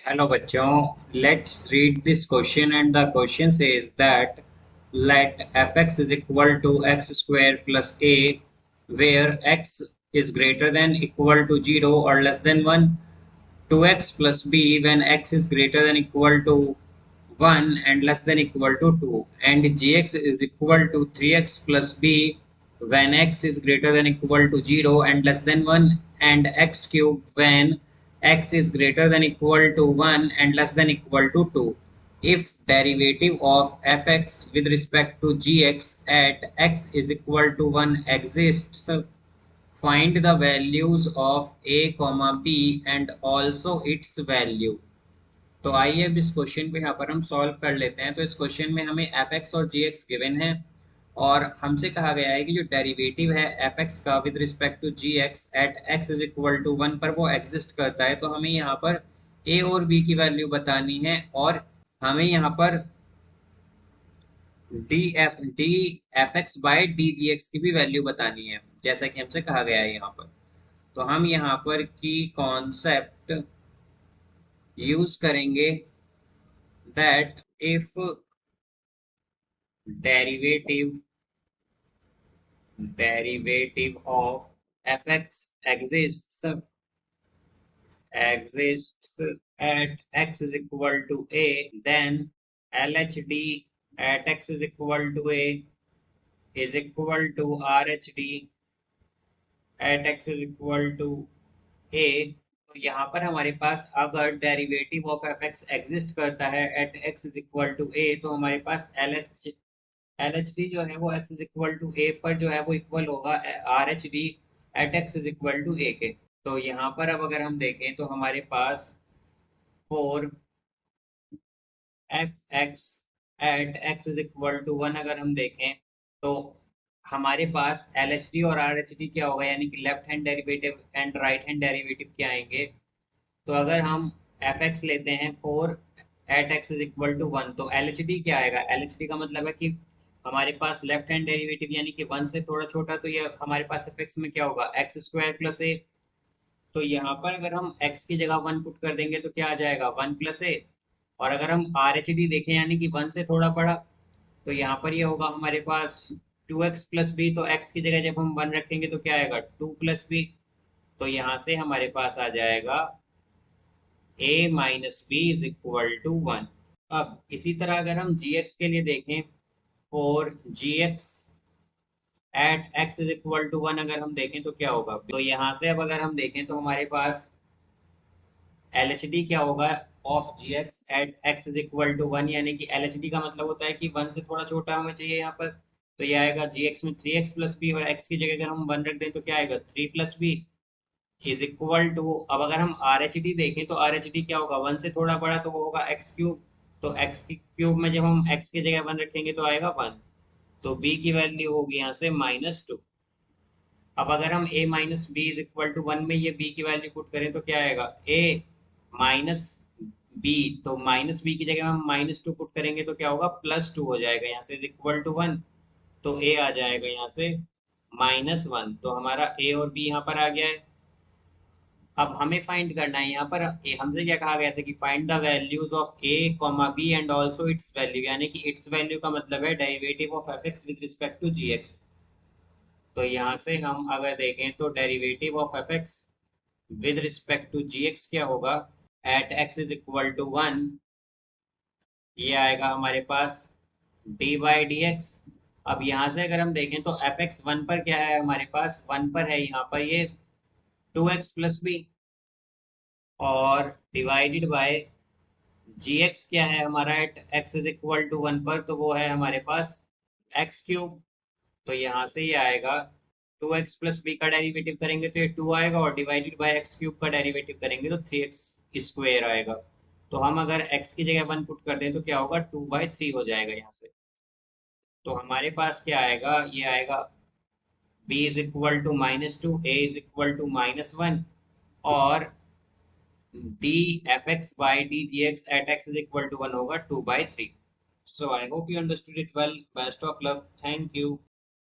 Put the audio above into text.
Hello बच्चों, let's read this question and the question says that let fx is equal to x square plus a where x is greater than equal to 0 or less than 1 2x plus b when x is greater than equal to 1 and less than equal to 2 and gx is equal to 3x plus b when x is greater than equal to 0 and less than 1 and x cube when x is greater than equal to 1 and less than equal to 2. If derivative of fx with respect to gx at x is equal to 1 exists, find the values of a comma b and also its value. तो आइए अब इस question को यहाँ पर हम solve कर लेते हैं। तो इस क्वेश्चन में हमें एफ एक्स और जी एक्स गिवन है और हमसे कहा गया है कि जो डेरिवेटिव है एफ एक्स का with respect to ji x at x is equal to 1 पर वो एग्जिस्ट करता है। तो हमें यहाँ पर ए और बी की वैल्यू बतानी है और हमें यहाँ पर D f x by d g x की भी वैल्यू बतानी है जैसा कि हमसे कहा गया है यहाँ पर। तो हम यहाँ पर की कॉन्सेप्ट यूज करेंगे that if derivative derivative of fx exists at x is equal to a, then LHD at x is equal to a is equal to RHD at x is equal to a। तो यहाँ पर हमारे पास अगर derivative of F X exist करता है at x is equal to A तो हमारे पास एल एच डी जो है वो X is equal to A पर जो है वो इक्वल होगा R H D at x is equal to A के। तो यहाँ पर अब अगर हम देखें तो हमारे पास for F X at x is equal to 1 अगर हम देखें तो हमारे पास एल एच डी और आर एच डी क्या होगा, यानी कि left hand derivative and right hand derivative क्या आएंगे। तो अगर हम एफ एक्स लेते हैं for at x is equal to 1 तो एल एच डी क्या आएगा, एल एच डी का मतलब है कि हमारे पास लेफ्ट हैंड डेरिवेटिव यानी कि 1 से थोड़ा छोटा, तो ये हमारे पास एफ एक्स में क्या होगा एक्स स्क्वायर प्लस ए। तो यहाँ पर अगर हम x की जगह 1 पुट कर देंगे तो क्या आ जाएगा 1 प्लस ए। और अगर हम आर एच डी देखें यानी कि 1 से थोड़ा बड़ा तो यहाँ पर ये होगा हमारे पास 2x प्लस बी। तो x की जगह जब हम 1 रखेंगे तो क्या आएगा 2 प्लस बी। तो यहाँ से हमारे पास आ जाएगा a minus B is equal to 1। अब इसी तरह अगर हम gx के लिए देखें और gx at x is equal to 1 अगर हम देखें तो क्या होगा। तो यहाँ से अब अगर हम देखें तो हमारे पास एल एच डी क्या होगा of g x at x is equal to 1, यानी कि एल एच डी का मतलब होता है कि 1 से थोड़ा छोटा होना चाहिए यहाँ पर। तो ये आएगा जी एक्स में 3x प्लस बी और x की जगह अगर हम 1 रख दें तो क्या आएगा 3 plus b is equal to. अब अगर हम आर एच डी देखें तो आर एच डी क्या होगा 1 से थोड़ा बड़ा तो वो होगा एक्स क्यूब। तो एक्स की क्यूब में जब हम x की जगह 1 रखेंगे तो आएगा 1। तो b की वैल्यू होगी यहाँ से -2। अब अगर हम a minus B is equal to 1 में ये b की वैल्यू पुट करें तो क्या आएगा a माइनस बी। तो माइनस बी की जगह हम -2 पुट करेंगे तो क्या होगा +2 हो जाएगा यहाँ से इज इक्वल टू 1। तो a आ जाएगा यहाँ से -1। तो हमारा a और b यहाँ पर आ गया है। अब हमें फाइंड करना है यहाँ पर हमसे क्या कहा गया था कि find the values of a comma b and also its value, यानी कि इट्स वैल्यू का मतलब है derivative of F x with respect to ji x. तो यहाँ से हम अगर देखें तो derivative of F x with respect to ji x क्या होगा at x is equal to 1। ये आएगा हमारे पास डी बाई डी एक्स। अब यहाँ से अगर हम देखें तो एफ एक्स 1 पर क्या है, हमारे पास 1 पर है यहाँ पर ये 2x प्लस बी और डिवाइडेड बाय जी एक्स क्या है हमारा at x is equal to 1 पर, तो वो है हमारे पास एक्स क्यूब। तो यहाँ से ये आएगा 2x प्लस बी का डेरिवेटिव करेंगे तो ये 2 आएगा और डिवाइडेड बाय एक्स क्यूब का डेरिवेटिव करेंगे तो 3x स्क्वायर आएगा। तो हम अगर x की जगह 1 पुट कर दें तो क्या होगा 2/3 हो जाएगा यहाँ से। तो हमारे पास क्या आएगा, ये आएगा b is equal to -2 a is equal to -1 और d f x by d g x at x is equal to 1 होगा 2/3। So I hope you understood it well. Best of luck. Thank you.